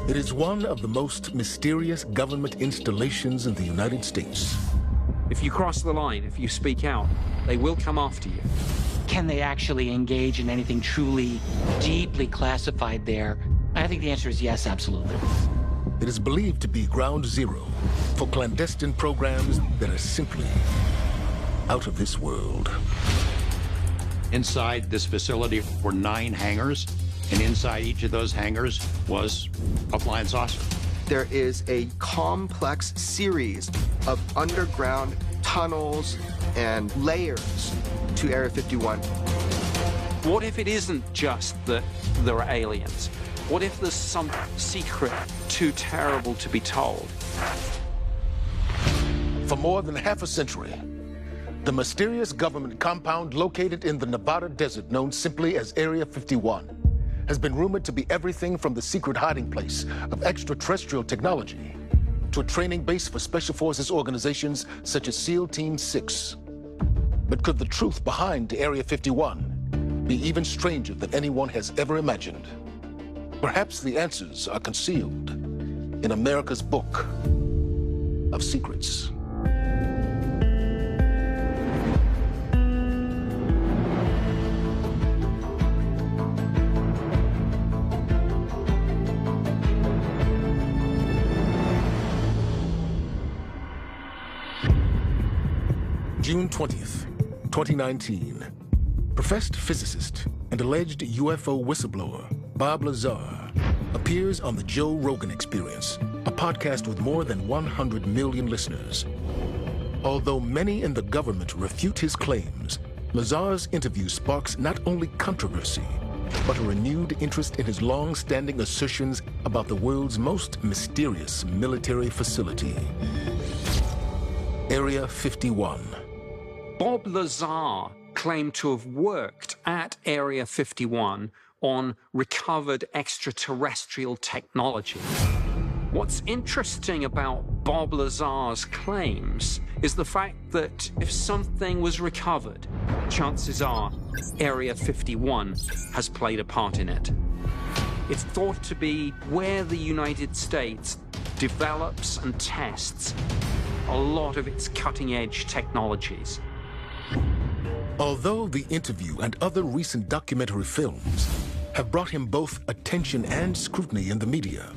It is one of the most mysterious government installations in the United States. If you cross the line, if you speak out, they will come after you. Can they actually engage in anything truly, deeply classified there? I think the answer is yes, absolutely. It is believed to be ground zero for clandestine programs that are simply out of this world. Inside this facility were 9 hangars, and inside each of those hangars was a flying saucer. There is a complex series of underground tunnels and layers to Area 51. What if it isn't just that there are aliens? What if there's some secret too terrible to be told? For more than half a century, the mysterious government compound located in the Nevada desert known simply as Area 51 has been rumored to be everything from the secret hiding place of extraterrestrial technology to a training base for special forces organizations such as SEAL Team 6. But could the truth behind Area 51 be even stranger than anyone has ever imagined? Perhaps the answers are concealed in America's book of secrets. June 20th, 2019. Professed physicist and alleged UFO whistleblower Bob Lazar appears on the Joe Rogan Experience, a podcast with more than 100 million listeners. Although many in the government refute his claims, Lazar's interview sparks not only controversy, but a renewed interest in his long-standing assertions about the world's most mysterious military facility, Area 51. Bob Lazar claimed to have worked at Area 51 on recovered extraterrestrial technology. What's interesting about Bob Lazar's claims is the fact that if something was recovered, chances are Area 51 has played a part in it. It's thought to be where the United States develops and tests a lot of its cutting-edge technologies. Although the interview and other recent documentary films have brought him both attention and scrutiny in the media,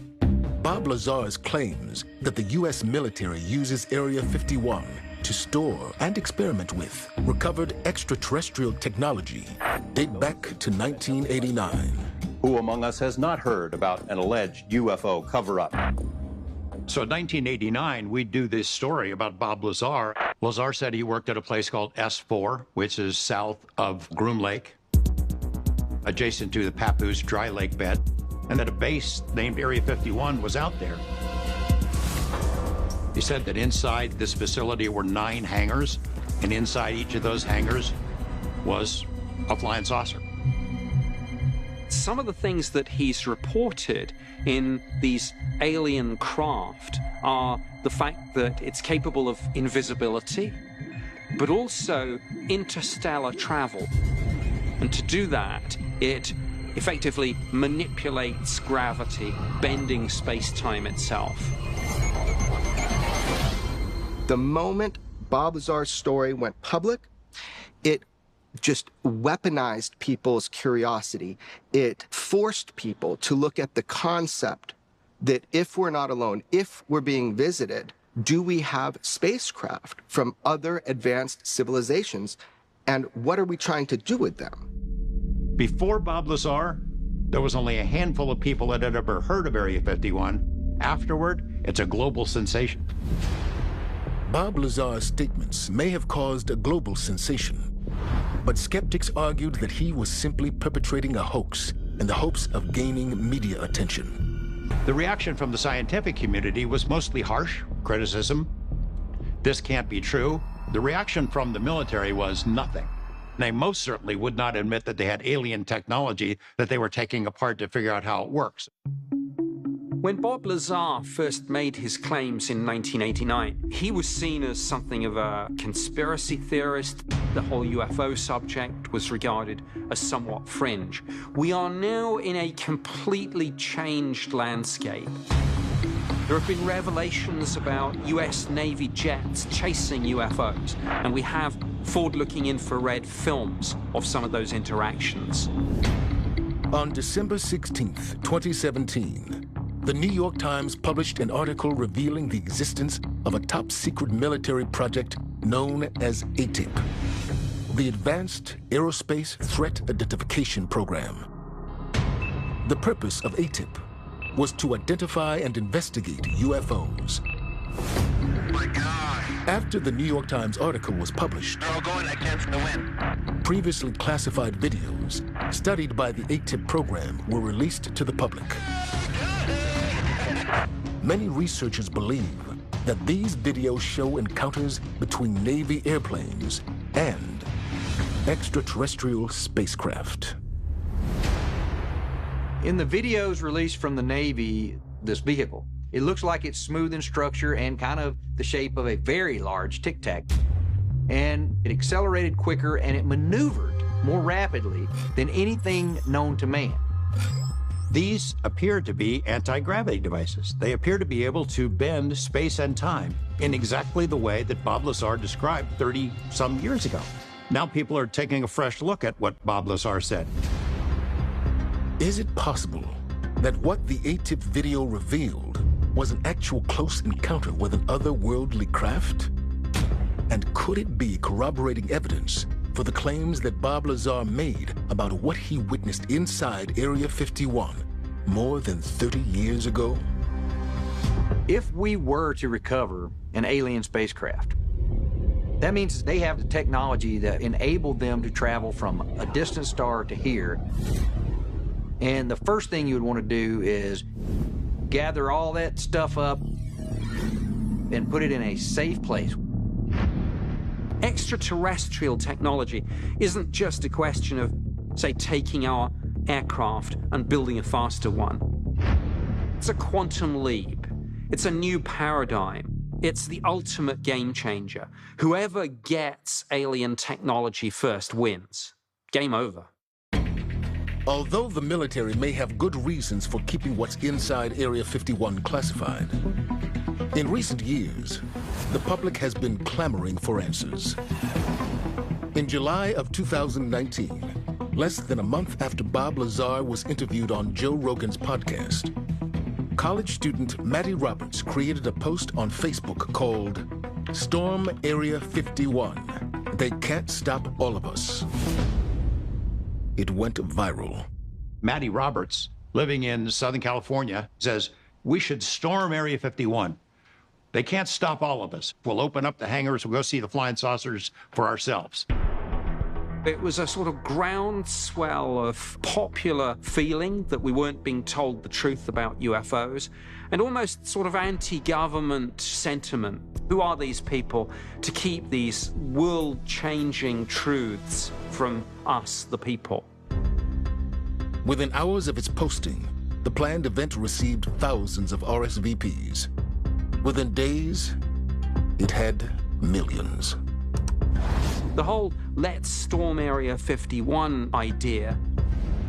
Bob Lazar's claims that the U.S. military uses Area 51 to store and experiment with recovered extraterrestrial technology date back to 1989. Who among us has not heard about an alleged UFO cover-up? So in 1989, we do this story about Bob Lazar. Lazar said he worked at a place called S4, which is south of Groom Lake, adjacent to the Papoose Dry Lake bed, and that a base named Area 51 was out there. He said that inside this facility were 9 hangars, and inside each of those hangars was a flying saucer. Some of the things that he's reported in these alien craft are the fact that it's capable of invisibility, but also interstellar travel. And to do that, it effectively manipulates gravity, bending space-time itself. The moment Bob Lazar's story went public, it just weaponized people's curiosity. It forced people to look at the concept that if we're not alone, if we're being visited, do we have spacecraft from other advanced civilizations? And what are we trying to do with them? Before Bob Lazar, there was only a handful of people that had ever heard of Area 51. Afterward, it's a global sensation. Bob Lazar's statements may have caused a global sensation, but skeptics argued that he was simply perpetrating a hoax in the hopes of gaining media attention. The reaction from the scientific community was mostly harsh criticism. This can't be true. The reaction from the military was nothing. They most certainly would not admit that they had alien technology that they were taking apart to figure out how it works. When Bob Lazar first made his claims in 1989, he was seen as something of a conspiracy theorist. The whole UFO subject was regarded as somewhat fringe. We are now in a completely changed landscape. There have been revelations about US Navy jets chasing UFOs, and we have forward-looking infrared films of some of those interactions. On December 16th, 2017, the New York Times published an article revealing the existence of a top-secret military project known as ATIP, the Advanced Aerospace Threat Identification Program. The purpose of ATIP was to identify and investigate UFOs. My God. After the New York Times article was published, They're all going against the wind. previously classified videos studied by the ATIP program were released to the public. Many researchers believe that these videos show encounters between Navy airplanes and extraterrestrial spacecraft. In the videos released from the Navy, this vehicle, it looks like it's smooth in structure and kind of the shape of a very large Tic Tac. And it accelerated quicker and it maneuvered more rapidly than anything known to man. These appear to be anti-gravity devices. They appear to be able to bend space and time in exactly the way that Bob Lazar described 30-some years ago. Now people are taking a fresh look at what Bob Lazar said. Is it possible that what the ATIP video revealed was an actual close encounter with an otherworldly craft? And could it be corroborating evidence for the claims that Bob Lazar made about what he witnessed inside Area 51 more than 30 years ago? If we were to recover an alien spacecraft, that means they have the technology that enabled them to travel from a distant star to here. And the first thing you would want to do is gather all that stuff up and put it in a safe place. Extraterrestrial technology isn't just a question of, say, taking our aircraft and building a faster one. It's a quantum leap. It's a new paradigm. It's the ultimate game changer. Whoever gets alien technology first wins. Game over. Although the military may have good reasons for keeping what's inside Area 51 classified, in recent years, the public has been clamoring for answers. In July of 2019, less than a month after Bob Lazar was interviewed on Joe Rogan's podcast, college student Maddie Roberts created a post on Facebook called Storm Area 51. They can't stop all of us. It went viral. Maddie Roberts, living in Southern California, says, we should storm Area 51. They can't stop all of us. We'll open up the hangars, we'll go see the flying saucers for ourselves. It was a sort of groundswell of popular feeling that we weren't being told the truth about UFOs, and almost sort of anti-government sentiment. Who are these people to keep these world-changing truths from us, the people? Within hours of its posting, the planned event received thousands of RSVPs. Within days, it had millions. The whole Let's Storm Area 51 idea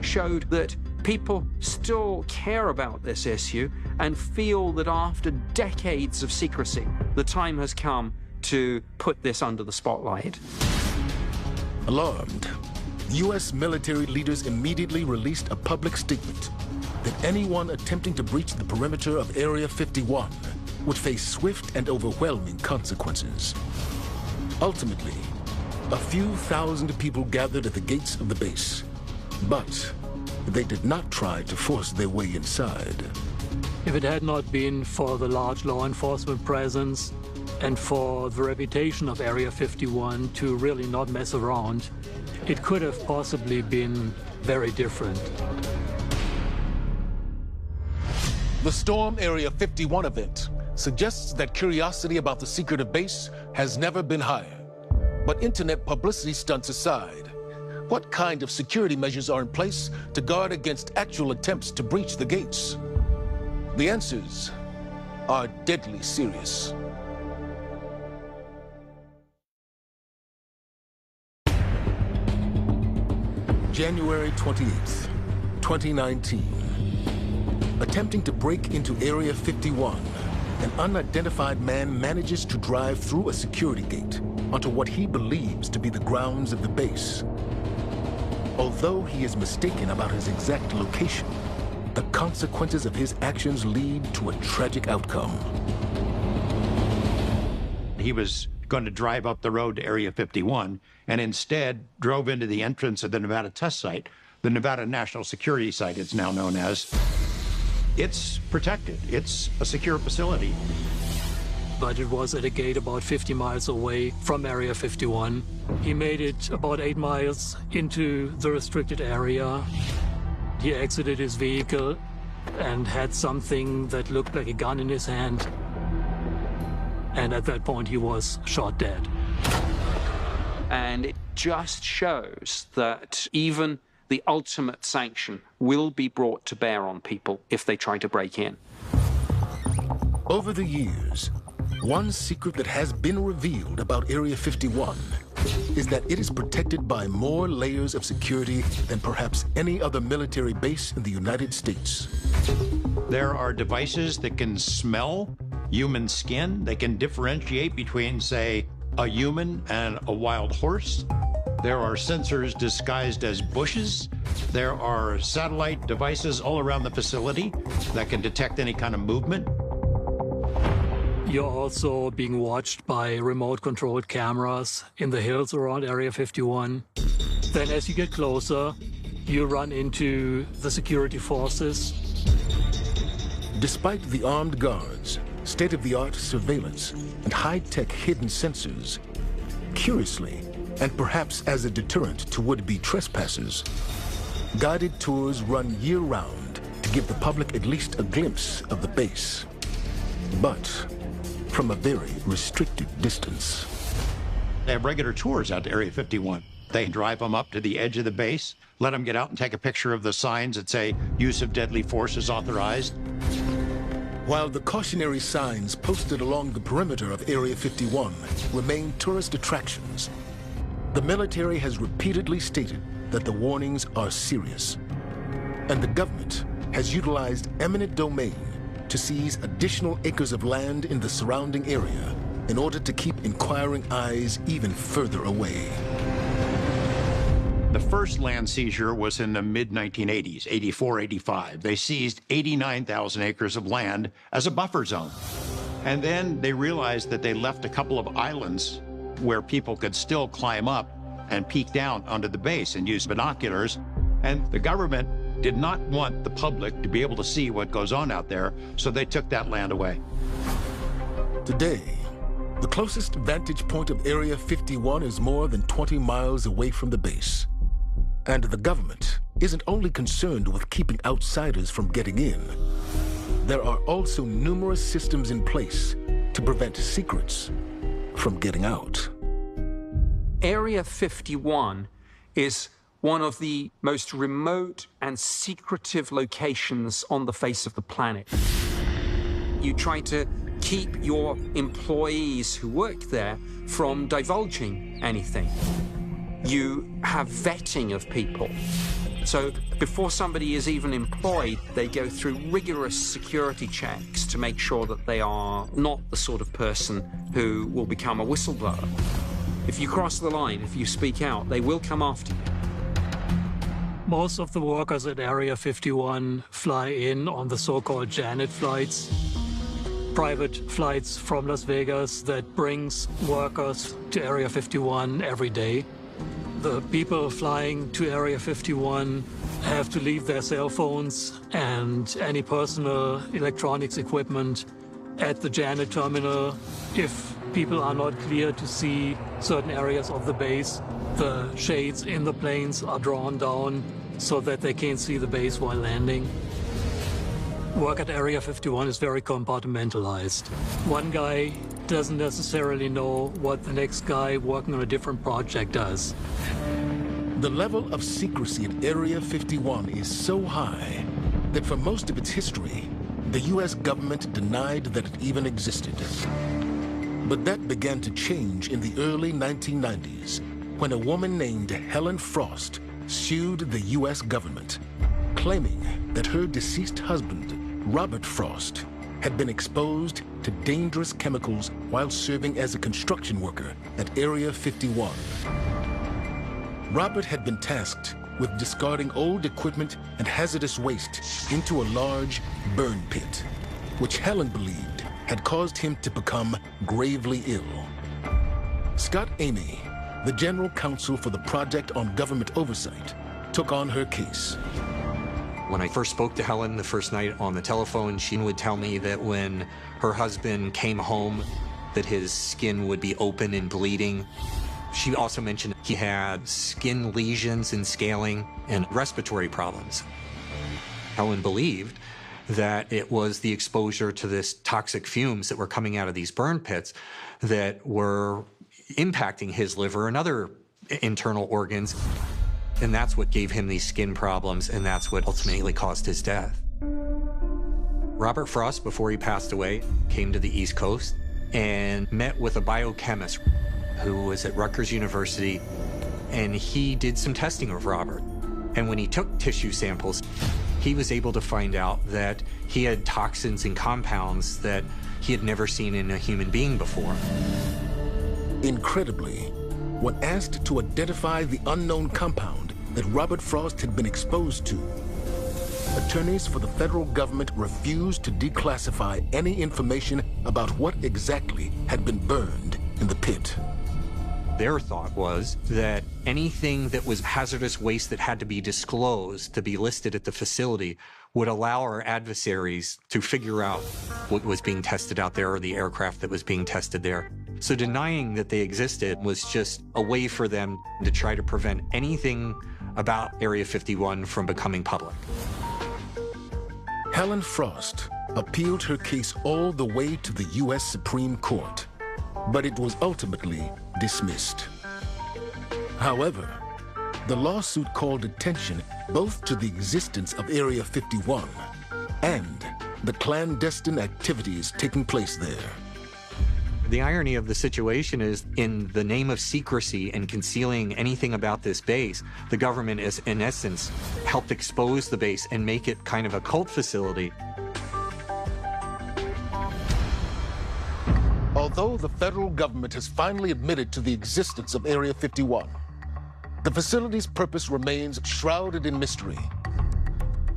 showed that people still care about this issue and feel that after decades of secrecy, the time has come to put this under the spotlight. Alarmed, U.S. military leaders immediately released a public statement that anyone attempting to breach the perimeter of Area 51 would face swift and overwhelming consequences. Ultimately, a few thousand people gathered at the gates of the base, but they did not try to force their way inside. If it had not been for the large law enforcement presence and for the reputation of Area 51 to really not mess around, it could have possibly been very different. The Storm Area 51 event suggests that curiosity about the secretive base has never been higher. But internet publicity stunts aside, what kind of security measures are in place to guard against actual attempts to breach the gates? The answers are deadly serious. January 28th, 2019. Attempting to break into Area 51, an unidentified man manages to drive through a security gate onto what he believes to be the grounds of the base. Although he is mistaken about his exact location, the consequences of his actions lead to a tragic outcome. He was going to drive up the road to Area 51 and instead drove into the entrance of the Nevada test site, the Nevada National Security Site it's now known as. It's protected. It's a secure facility. But it was at a gate about 50 miles away from Area 51. He made it about 8 miles into the restricted area. He exited his vehicle and had something that looked like a gun in his hand. And at that point, he was shot dead. And it just shows that even the ultimate sanction will be brought to bear on people if they try to break in. Over the years, one secret that has been revealed about Area 51 is that it is protected by more layers of security than perhaps any other military base in the United States. There are devices that can smell human skin. They can differentiate between, say, a human and a wild horse. There are sensors disguised as bushes. There are satellite devices all around the facility that can detect any kind of movement. You're also being watched by remote-controlled cameras in the hills around Area 51. Then as you get closer, you run into the security forces. Despite the armed guards, state-of-the-art surveillance, and high-tech hidden sensors, curiously, and perhaps as a deterrent to would-be trespassers, guided tours run year-round to give the public at least a glimpse of the base. But from a very restricted distance. They have regular tours out to Area 51. They drive them up to the edge of the base, let them get out and take a picture of the signs that say use of deadly force is authorized. While the cautionary signs posted along the perimeter of Area 51 remain tourist attractions, the military has repeatedly stated that the warnings are serious, and the government has utilized eminent domain to seize additional acres of land in the surrounding area in order to keep inquiring eyes even further away. The first land seizure was in the mid-1980s, 84, 85. They seized 89,000 acres of land as a buffer zone. And then they realized that they left a couple of islands where people could still climb up and peek down onto the base and use binoculars. And the government did not want the public to be able to see what goes on out there, so they took that land away. Today, the closest vantage point of Area 51 is more than 20 miles away from the base. And the government isn't only concerned with keeping outsiders from getting in. There are also numerous systems in place to prevent secrets from getting out. Area 51 is one of the most remote and secretive locations on the face of the planet. You try to keep your employees who work there from divulging anything. You have vetting of people. So before somebody is even employed, they go through rigorous security checks to make sure that they are not the sort of person who will become a whistleblower. If you cross the line, if you speak out, they will come after you. Most of the workers at Area 51 fly in on the so-called Janet flights, private flights from Las Vegas that brings workers to Area 51 every day. The people flying to Area 51 have to leave their cell phones and any personal electronics equipment at the Janet terminal. If people are not clear to see certain areas of the base, the shades in the planes are drawn down so that they can't see the base while landing. Work at Area 51 is very compartmentalized. One guy doesn't necessarily know what the next guy working on a different project does. The level of secrecy at Area 51 is so high that for most of its history, the U.S. government denied that it even existed. But that began to change in the early 1990s when a woman named Helen Frost sued the U.S. government, claiming that her deceased husband, Robert Frost, had been exposed to dangerous chemicals while serving as a construction worker at Area 51. Robert had been tasked with discarding old equipment and hazardous waste into a large burn pit, which Helen believed had caused him to become gravely ill. Scott Amy, the general counsel for the Project on Government Oversight, took on her case. When I first spoke to Helen the first night on the telephone, she would tell me that when her husband came home, that his skin would be open and bleeding. She also mentioned he had skin lesions and scaling and respiratory problems. Helen believed that it was the exposure to this toxic fumes that were coming out of these burn pits that were impacting his liver and other internal organs. And that's what gave him these skin problems, and that's what ultimately caused his death. Robert Frost, before he passed away, came to the East Coast and met with a biochemist who was at Rutgers University, and he did some testing of Robert. And when he took tissue samples, he was able to find out that he had toxins and compounds that he had never seen in a human being before. Incredibly, when asked to identify the unknown compound that Robert Frost had been exposed to, attorneys for the federal government refused to declassify any information about what exactly had been burned in the pit. Their thought was that anything that was hazardous waste that had to be disclosed, to be listed at the facility, would allow our adversaries to figure out what was being tested out there or the aircraft that was being tested there. So denying that they existed was just a way for them to try to prevent anything about Area 51 from becoming public. Helen Frost appealed her case all the way to the U.S. Supreme Court, but it was ultimately dismissed. However, the lawsuit called attention both to the existence of Area 51 and the clandestine activities taking place there. The irony of the situation is, in the name of secrecy and concealing anything about this base, the government is, in essence, helped expose the base and make it kind of a cult facility. Although the federal government has finally admitted to the existence of Area 51, the facility's purpose remains shrouded in mystery.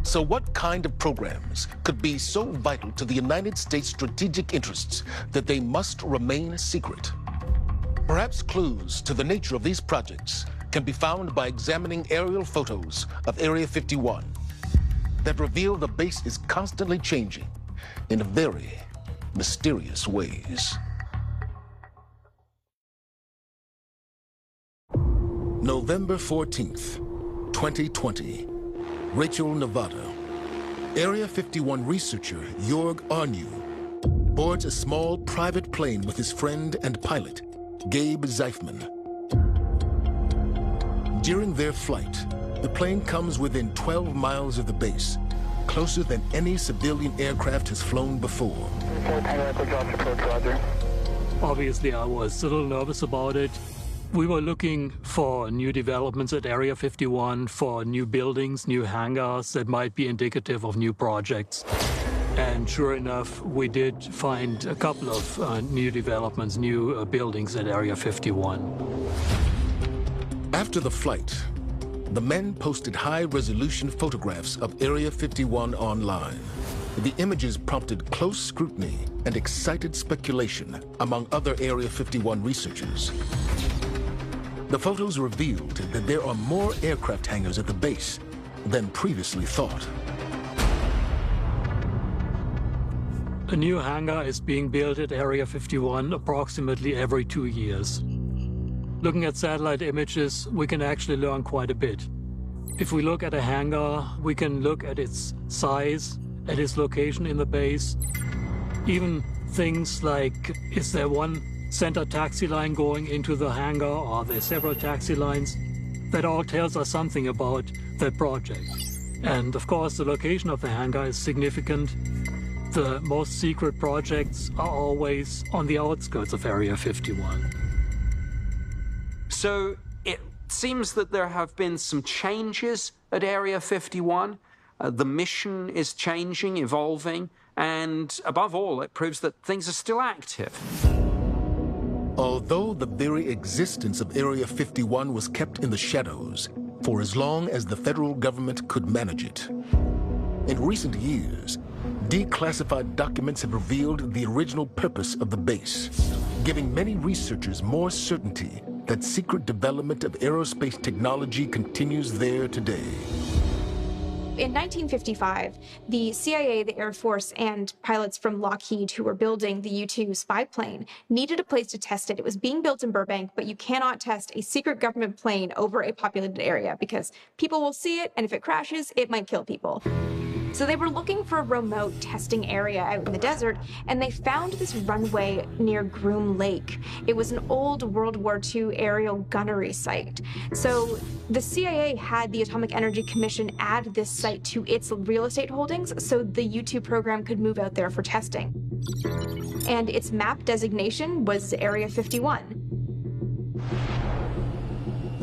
So what kind of programs could be so vital to the United States' strategic interests that they must remain secret? Perhaps clues to the nature of these projects can be found by examining aerial photos of Area 51 that reveal the base is constantly changing in very mysterious ways. November 14th, 2020. Rachel, Nevada. Area 51 researcher Jorg Arnew boards a small private plane with his friend and pilot, Gabe Zeifman. During their flight, the plane comes within 12 miles of the base, closer than any civilian aircraft has flown before. Obviously, I was a little nervous about it. We were looking for new developments at Area 51, for new buildings, new hangars that might be indicative of new projects. And sure enough, we did find a couple of new developments, new buildings at Area 51. After the flight, the men posted high-resolution photographs of Area 51 online. The images prompted close scrutiny and excited speculation among other Area 51 researchers. The photos revealed that there are more aircraft hangars at the base than previously thought. A new hangar is being built at Area 51 approximately every 2 years. Looking at satellite images, we can actually learn quite a bit. If we look at a hangar, we can look at its size, at its location in the base. Even things like, is there one center taxi line going into the hangar, or are there several taxi lines? That all tells us something about that project. And of course, the location of the hangar is significant. The most secret projects are always on the outskirts of Area 51. So it seems that there have been some changes at Area 51. The mission is changing, evolving, and above all, it proves that things are still active. Although the very existence of Area 51 was kept in the shadows for as long as the federal government could manage it, in recent years, declassified documents have revealed the original purpose of the base, giving many researchers more certainty that secret development of aerospace technology continues there today. In 1955, the CIA, the Air Force, and pilots from Lockheed who were building the U-2 spy plane needed a place to test it. It was being built in Burbank, but you cannot test a secret government plane over a populated area because people will see it, and if it crashes, it might kill people. So they were looking for a remote testing area out in the desert, and they found this runway near Groom Lake. It was an old World War II aerial gunnery site. So the CIA had the Atomic Energy Commission add this site to its real estate holdings so the U-2 program could move out there for testing. And its map designation was Area 51.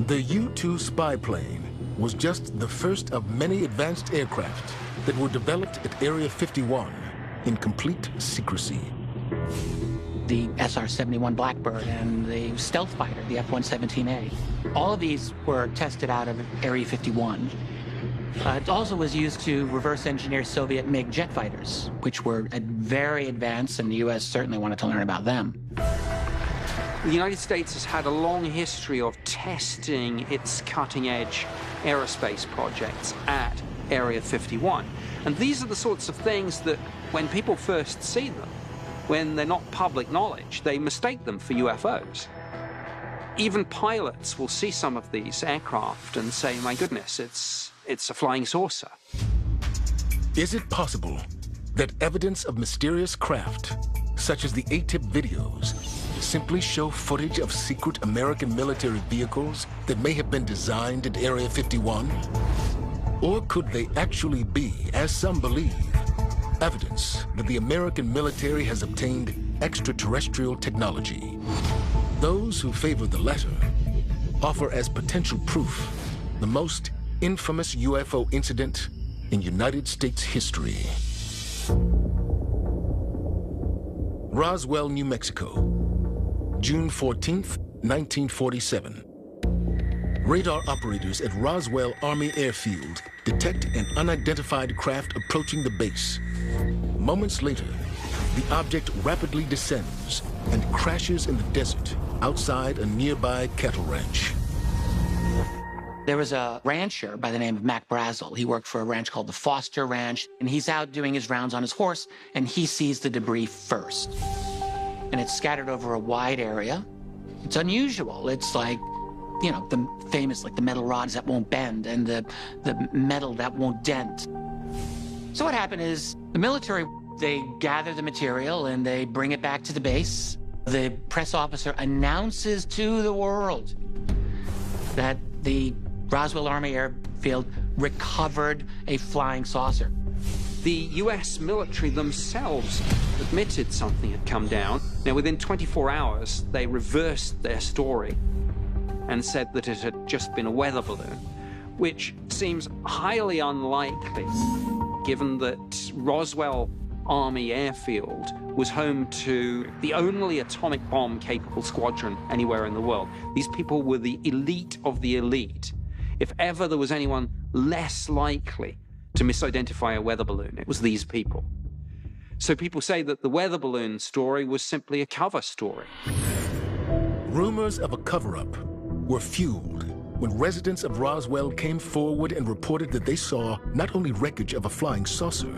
The U-2 spy plane was just the first of many advanced aircraft that were developed at Area 51 in complete secrecy. The SR-71 Blackbird and the stealth fighter, the F-117A. All of these were tested out of Area 51. It also was used to reverse engineer Soviet MiG jet fighters, which were very advanced, and the U.S. certainly wanted to learn about them. The United States has had a long history of testing its cutting-edge aerospace projects at Area 51. And these are the sorts of things that, when people first see them, when they're not public knowledge, they mistake them for UFOs. Even pilots will see some of these aircraft and say, my goodness, it's a flying saucer. Is it possible that evidence of mysterious craft, such as the ATIP videos, simply show footage of secret American military vehicles that may have been designed at Area 51? Or could they actually be, as some believe, evidence that the American military has obtained extraterrestrial technology? Those who favor the latter offer as potential proof the most infamous UFO incident in United States history. Roswell, New Mexico, June 14th, 1947. Radar operators at Roswell Army Airfield detect an unidentified craft approaching the base. Moments later, the object rapidly descends and crashes in the desert outside a nearby cattle ranch. There was a rancher by the name of Mac Brazel. He worked for a ranch called the Foster Ranch, and he's out doing his rounds on his horse, and he sees the debris first. And it's scattered over a wide area. It's unusual. It's like, you know, the famous, like the metal rods that won't bend and the metal that won't dent. So what happened is the military, they gather the material and they bring it back to the base. The press officer announces to the world that the Roswell Army Airfield recovered a flying saucer. The US military themselves admitted something had come down. Now, within 24 hours, they reversed their story and said that it had just been a weather balloon, which seems highly unlikely, given that Roswell Army Airfield was home to the only atomic bomb-capable squadron anywhere in the world. These people were the elite of the elite. If ever there was anyone less likely to misidentify a weather balloon, it was these people. So people say that the weather balloon story was simply a cover story. Rumors of a cover-up were fueled when residents of Roswell came forward and reported that they saw not only wreckage of a flying saucer,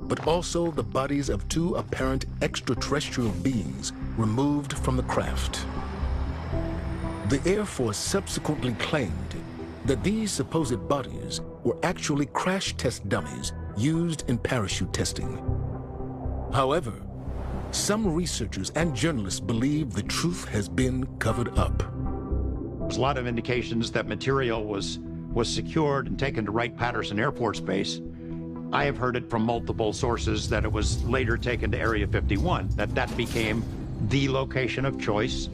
but also the bodies of two apparent extraterrestrial beings removed from the craft. The Air Force subsequently claimed that these supposed bodies were actually crash test dummies used in parachute testing. However, some researchers and journalists believe the truth has been covered up. There's a lot of indications that material was secured and taken to Wright-Patterson Air Force Base I have heard it from multiple sources that it was later taken to Area 51, that became the location of choice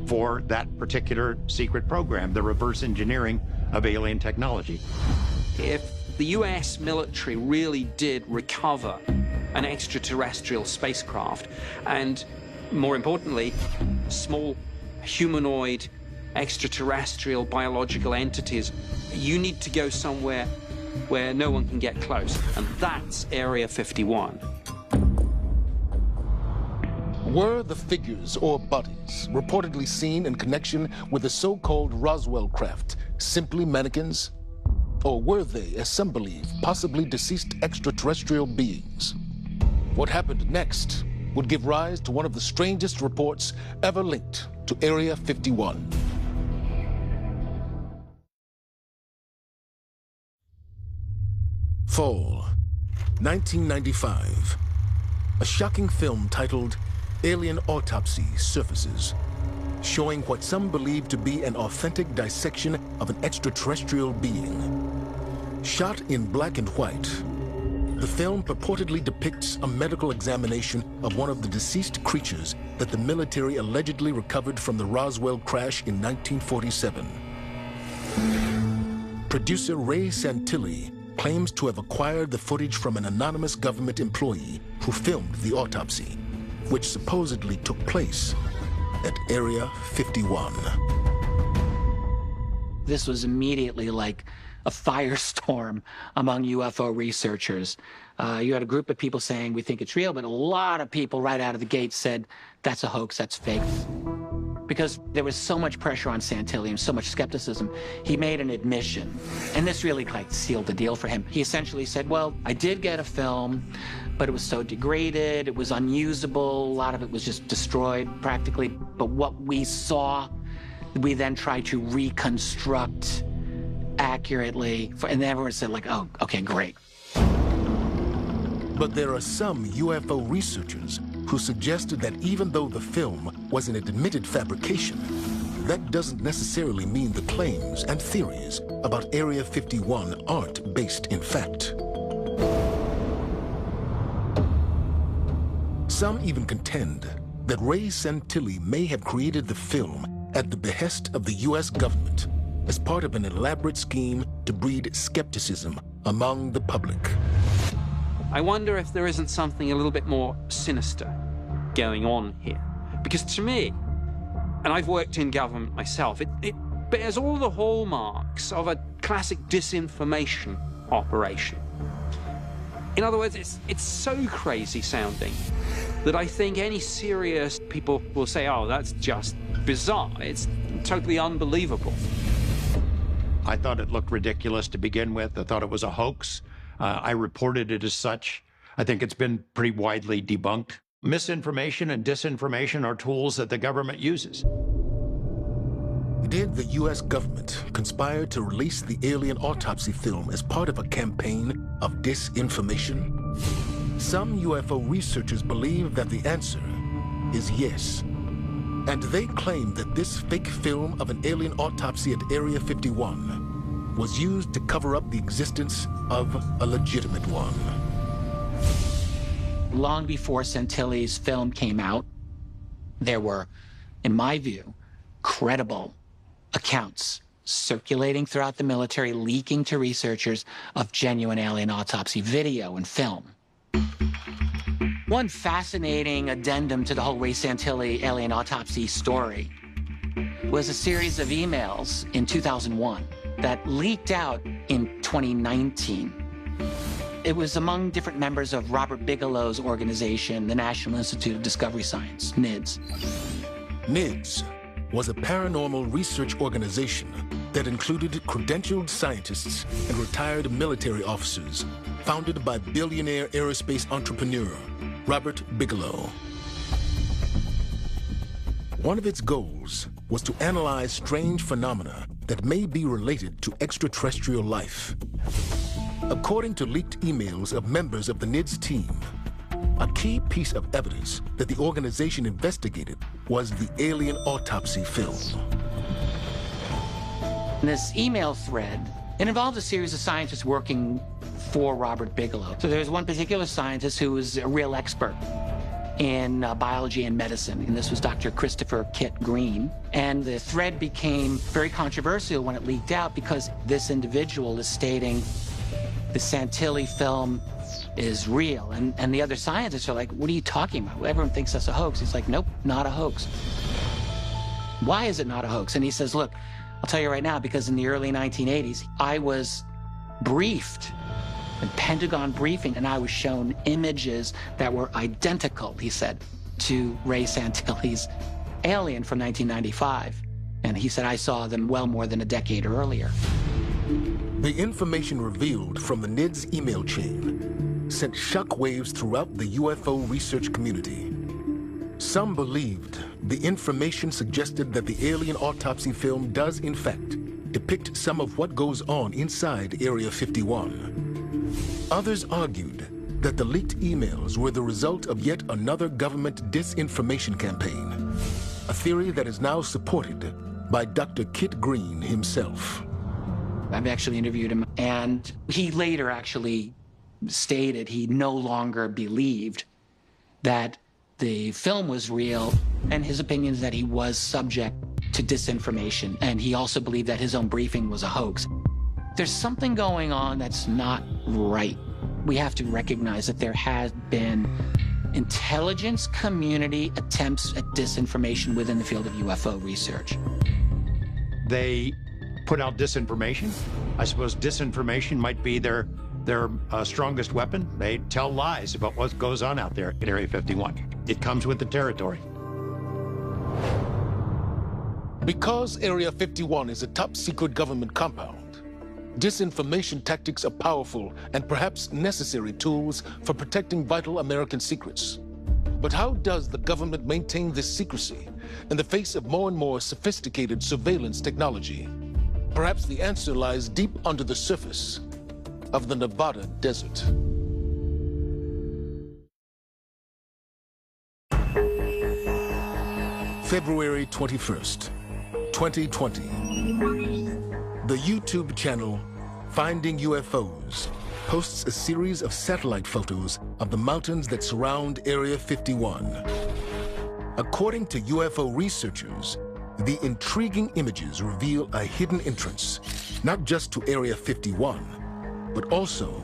for that particular secret program, the reverse engineering of alien technology. If the US military really did recover an extraterrestrial spacecraft, and more importantly, small humanoid extraterrestrial biological entities, you need to go somewhere where no one can get close, and that's Area 51. Were the figures or bodies reportedly seen in connection with the so-called Roswell craft simply mannequins? Or were they, as some believe, possibly deceased extraterrestrial beings? What happened next would give rise to one of the strangest reports ever linked to Area 51. Fall, 1995. A shocking film titled Alien Autopsy surfaces, showing what some believe to be an authentic dissection of an extraterrestrial being. Shot in black and white, the film purportedly depicts a medical examination of one of the deceased creatures that the military allegedly recovered from the Roswell crash in 1947. Producer Ray Santilli claims to have acquired the footage from an anonymous government employee who filmed the autopsy, which supposedly took place at Area 51. This was immediately like a firestorm among UFO researchers. You had a group of people saying, we think it's real, but a lot of people right out of the gate said, that's a hoax, that's fake. Because there was so much pressure on Santilli and so much skepticism, he made an admission. And this really like sealed the deal for him. He essentially said, well, I did get a film, but it was so degraded, it was unusable, a lot of it was just destroyed practically. But what we saw, we then tried to reconstruct accurately. And then everyone said like, oh, okay, great. But there are some UFO researchers who suggested that even though the film was an admitted fabrication, that doesn't necessarily mean the claims and theories about Area 51 aren't based in fact. Some even contend that Ray Santilli may have created the film at the behest of the US government as part of an elaborate scheme to breed skepticism among the public. I wonder if there isn't something a little bit more sinister going on here. Because to me, and I've worked in government myself, it bears all the hallmarks of a classic disinformation operation. In other words, it's so crazy sounding that I think any serious people will say, oh, that's just bizarre. It's totally unbelievable. I thought it looked ridiculous to begin with. I thought it was a hoax. I reported it as such. I think it's been pretty widely debunked. Misinformation and disinformation are tools that the government uses. Did the US government conspire to release the alien autopsy film as part of a campaign of disinformation? Some UFO researchers believe that the answer is yes. And they claim that this fake film of an alien autopsy at Area 51 was used to cover up the existence of a legitimate one. Long before Santilli's film came out, there were, in my view, credible accounts circulating throughout the military, leaking to researchers of genuine alien autopsy video and film. One fascinating addendum to the whole Ray Santilli alien autopsy story was a series of emails in 2001 that leaked out in 2019. It was among different members of Robert Bigelow's organization, the National Institute of Discovery Science, NIDS. NIDS was a paranormal research organization that included credentialed scientists and retired military officers, founded by billionaire aerospace entrepreneur Robert Bigelow. One of its goals was to analyze strange phenomena that may be related to extraterrestrial life. According to leaked emails of members of the NIDS team, a key piece of evidence that the organization investigated was the alien autopsy film. This email thread, it involved a series of scientists working before Robert Bigelow. So there's one particular scientist who was a real expert in biology and medicine, and this was Dr. Christopher Kit Green. And the thread became very controversial when it leaked out because this individual is stating the Santilli film is real. And the other scientists are like, what are you talking about? Everyone thinks that's a hoax. He's like, nope, not a hoax. Why is it not a hoax? And he says, look, I'll tell you right now, because in the early 1980s, I was briefed in Pentagon briefing, and I was shown images that were identical, he said, to Ray Santilli's Alien from 1995. And he said, I saw them well more than a decade earlier. The information revealed from the NIDS email chain sent shockwaves throughout the UFO research community. Some believed the information suggested that the alien autopsy film does, in fact, depict some of what goes on inside Area 51. Others argued that the leaked emails were the result of yet another government disinformation campaign, a theory that is now supported by Dr. Kit Green himself. I've actually interviewed him, and he later actually stated he no longer believed that the film was real, and his opinion is that he was subject to disinformation, and he also believed that his own briefing was a hoax. There's something going on that's not right. We have to recognize that there has been intelligence community attempts at disinformation within the field of UFO research. They put out disinformation. I suppose disinformation might be their strongest weapon. They tell lies about what goes on out there at Area 51. It comes with the territory. Because Area 51 is a top-secret government compound, disinformation tactics are powerful and perhaps necessary tools for protecting vital American secrets. But how does the government maintain this secrecy in the face of more and more sophisticated surveillance technology? Perhaps the answer lies deep under the surface of the Nevada desert. February 21st, 2020. The YouTube channel Finding UFOs posts a series of satellite photos of the mountains that surround Area 51. According to UFO researchers, the intriguing images reveal a hidden entrance, not just to Area 51, but also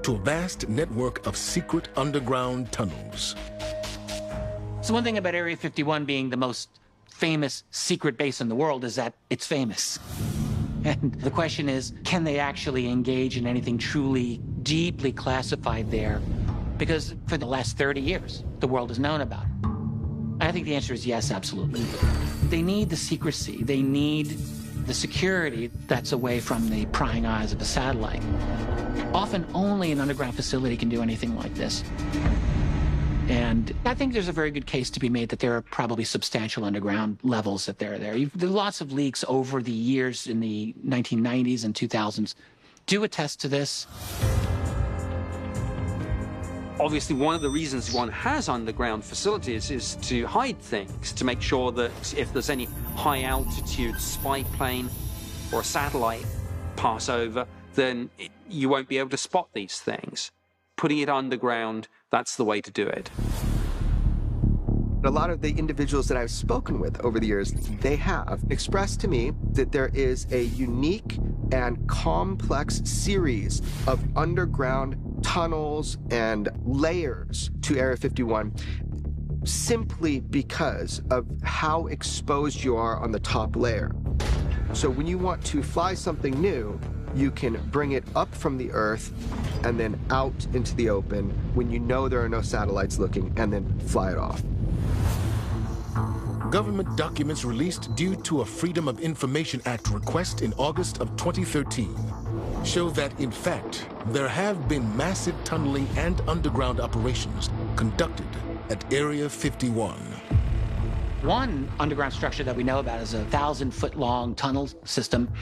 to a vast network of secret underground tunnels. So one thing about Area 51 being the most famous secret base in the world is that it's famous. And the question is, can they actually engage in anything truly deeply classified there? Because for the last 30 years, the world has known about it. I think the answer is yes, absolutely. They need the secrecy. They need the security that's away from the prying eyes of a satellite. Often only an underground facility can do anything like this. And I think there's a very good case to be made that there are probably substantial underground levels that they're there. There are lots of leaks over the years in the 1990s and 2000s do attest to this. Obviously, one of the reasons one has underground facilities is to hide things, to make sure that if there's any high-altitude spy plane or a satellite pass over, then you won't be able to spot these things. Putting it underground, that's the way to do it. A lot of the individuals that I've spoken with over the years, they have expressed to me that there is a unique and complex series of underground tunnels and layers to Area 51 simply because of how exposed you are on the top layer. So when you want to fly something new, you can bring it up from the Earth and then out into the open when you know there are no satellites looking, and then fly it off. Government documents released due to a Freedom of Information Act request in August of 2013 show that, in fact, there have been massive tunneling and underground operations conducted at Area 51. One underground structure that we know about is a 1,000-foot-long tunnel system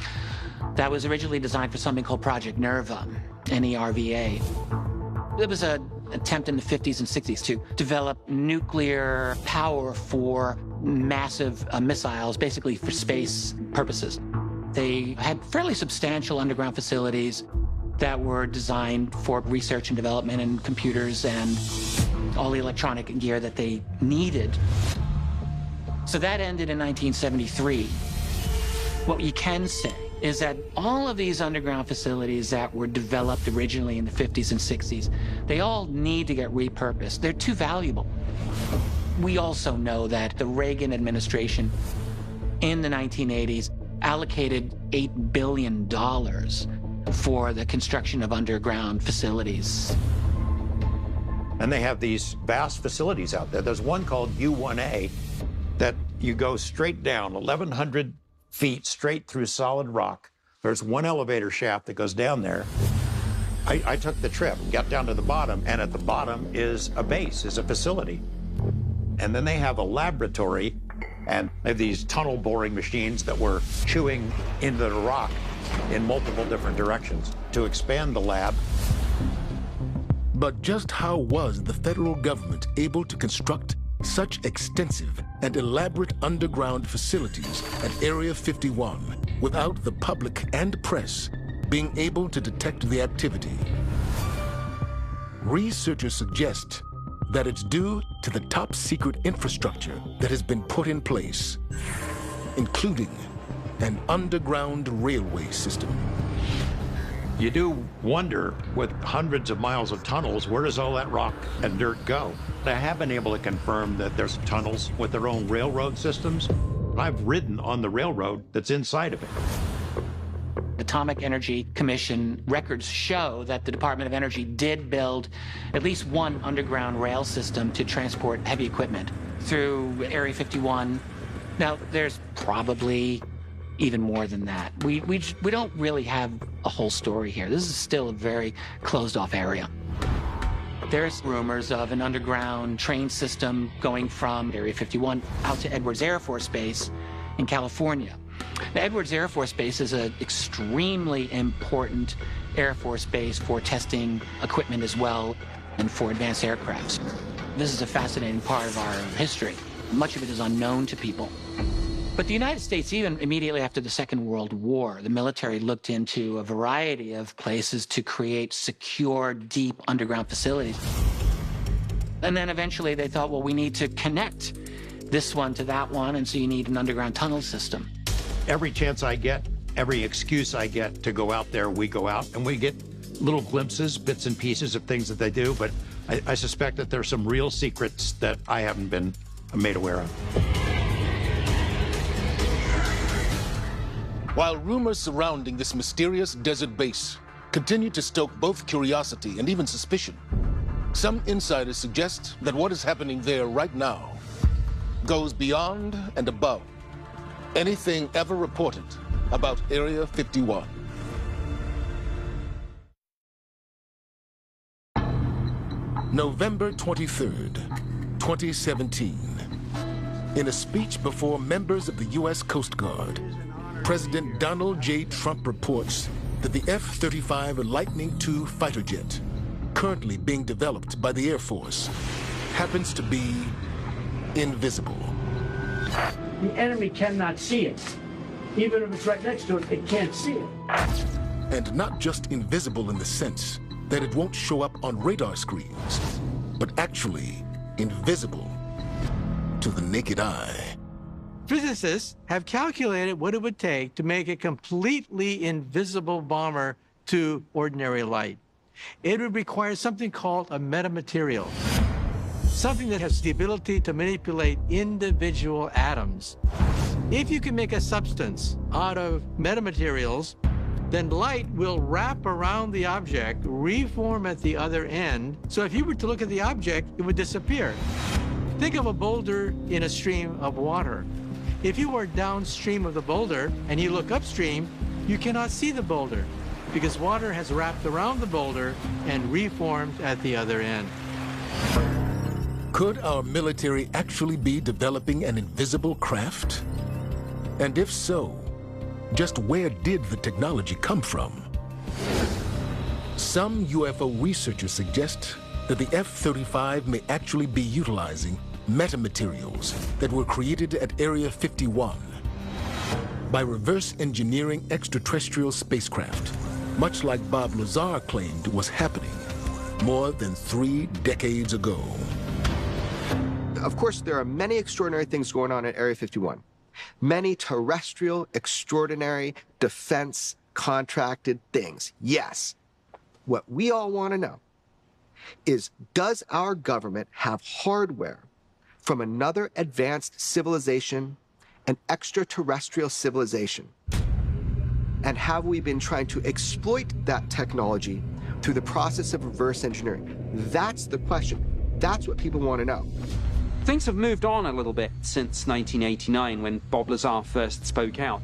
that was originally designed for something called Project Nerva, N-E-R-V-A. It was an attempt in the 50s and 60s to develop nuclear power for massive missiles, basically for space purposes. They had fairly substantial underground facilities. that were designed for research and development and computers and all the electronic gear that they needed. So that ended in 1973. What you can say is that all of these underground facilities that were developed originally in the 50s and 60s, they all need to get repurposed. They're too valuable. We also know that the Reagan administration in the 1980s allocated $8 billion for the construction of underground facilities. And they have these vast facilities out there. There's one called U1A that you go straight down 1,100 feet straight through solid rock. There's one elevator shaft that goes down there. I took the trip, got down to the bottom, and at the bottom is a base, is a facility. And then they have a laboratory, and they have these tunnel boring machines that were chewing into the rock in multiple different directions to expand the lab. But just how was the federal government able to construct such extensive and elaborate underground facilities at Area 51 without the public and press being able to detect the activity? Researchers suggest that it's due to the top secret infrastructure that has been put in place, including an underground railway system. You do wonder, with hundreds of miles of tunnels, where does all that rock and dirt go? I have been able to confirm that there's tunnels with their own railroad systems. I've ridden on the railroad that's inside of it. Atomic Energy Commission records show that the Department of Energy did build at least one underground rail system to transport heavy equipment through Area 51. Now, there's probably even more than that. We don't really have a whole story here. This is still a very closed-off area. There's rumors of an underground train system going from Area 51 out to Edwards Air Force Base in California. Now, Edwards Air Force Base is an extremely important Air Force base for testing equipment as well and for advanced aircrafts. This is a fascinating part of our history. Much of it is unknown to people. But the United States, even immediately after the Second World War, the military looked into a variety of places to create secure, deep underground facilities. And then eventually they thought, well, we need to connect this one to that one, and so you need an underground tunnel system. Every chance I get, every excuse I get to go out there, we go out, and we get little glimpses, bits and pieces of things that they do, but I suspect that there's some real secrets that I haven't been made aware of. While rumors surrounding this mysterious desert base continue to stoke both curiosity and even suspicion, some insiders suggest that what is happening there right now goes beyond and above anything ever reported about Area 51. November 23rd, 2017. In a speech before members of the U.S. Coast Guard, President Donald J. Trump reports that the F-35 Lightning II fighter jet, currently being developed by the Air Force, happens to be invisible. The enemy cannot see it. Even if it's right next to it, they can't see it. And not just invisible in the sense that it won't show up on radar screens, but actually invisible to the naked eye. Physicists have calculated what it would take to make a completely invisible bomber to ordinary light. It would require something called a metamaterial, something that has the ability to manipulate individual atoms. If you can make a substance out of metamaterials, then light will wrap around the object, reform at the other end, so if you were to look at the object, it would disappear. Think of a boulder in a stream of water. If you are downstream of the boulder and you look upstream, you cannot see the boulder because water has wrapped around the boulder and reformed at the other end. Could our military actually be developing an invisible craft? And if so, just where did the technology come from? Some UFO researchers suggest that the F-35 may actually be utilizing metamaterials that were created at Area 51 by reverse engineering extraterrestrial spacecraft much like Bob Lazar claimed was happening more than 3 decades ago. Of course, there are many extraordinary things going on at Area 51. Many terrestrial, extraordinary, defense contracted things. Yes. What we all want to know is, does our government have hardware from another advanced civilization, an extraterrestrial civilization? And have we been trying to exploit that technology through the process of reverse engineering? That's the question. That's what people want to know. Things have moved on a little bit since 1989 when Bob Lazar first spoke out.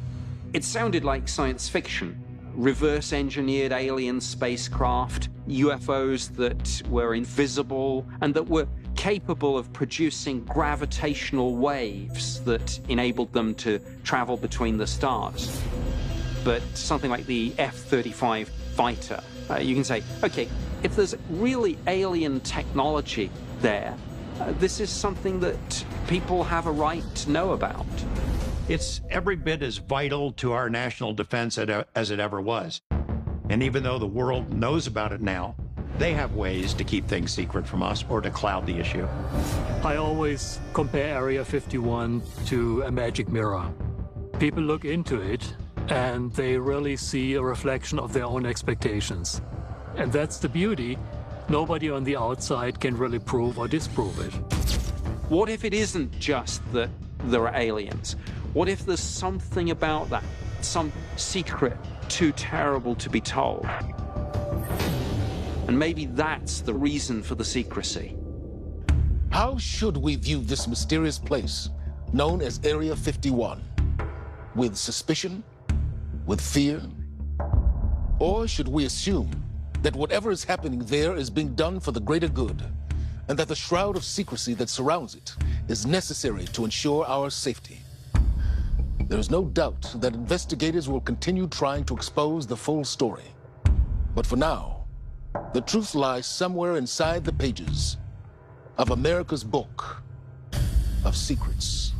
It sounded like science fiction. Reverse engineered alien spacecraft, UFOs that were invisible and that were capable of producing gravitational waves that enabled them to travel between the stars. But something like the F-35 fighter, you can say, okay, if there's really alien technology there, this is something that people have a right to know about. It's every bit as vital to our national defense as it ever was. And even though the world knows about it now, they have ways to keep things secret from us or to cloud the issue. I always compare Area 51 to a magic mirror. People look into it and they really see a reflection of their own expectations. And that's the beauty. Nobody on the outside can really prove or disprove it. What if it isn't just that there are aliens? What if there's something about that, some secret too terrible to be told? And maybe that's the reason for the secrecy. How should we view this mysterious place known as Area 51? With suspicion? With fear? Or should we assume that whatever is happening there is being done for the greater good, and that the shroud of secrecy that surrounds it is necessary to ensure our safety? There is no doubt that investigators will continue trying to expose the full story. But for now, the truth lies somewhere inside the pages of America's book of secrets.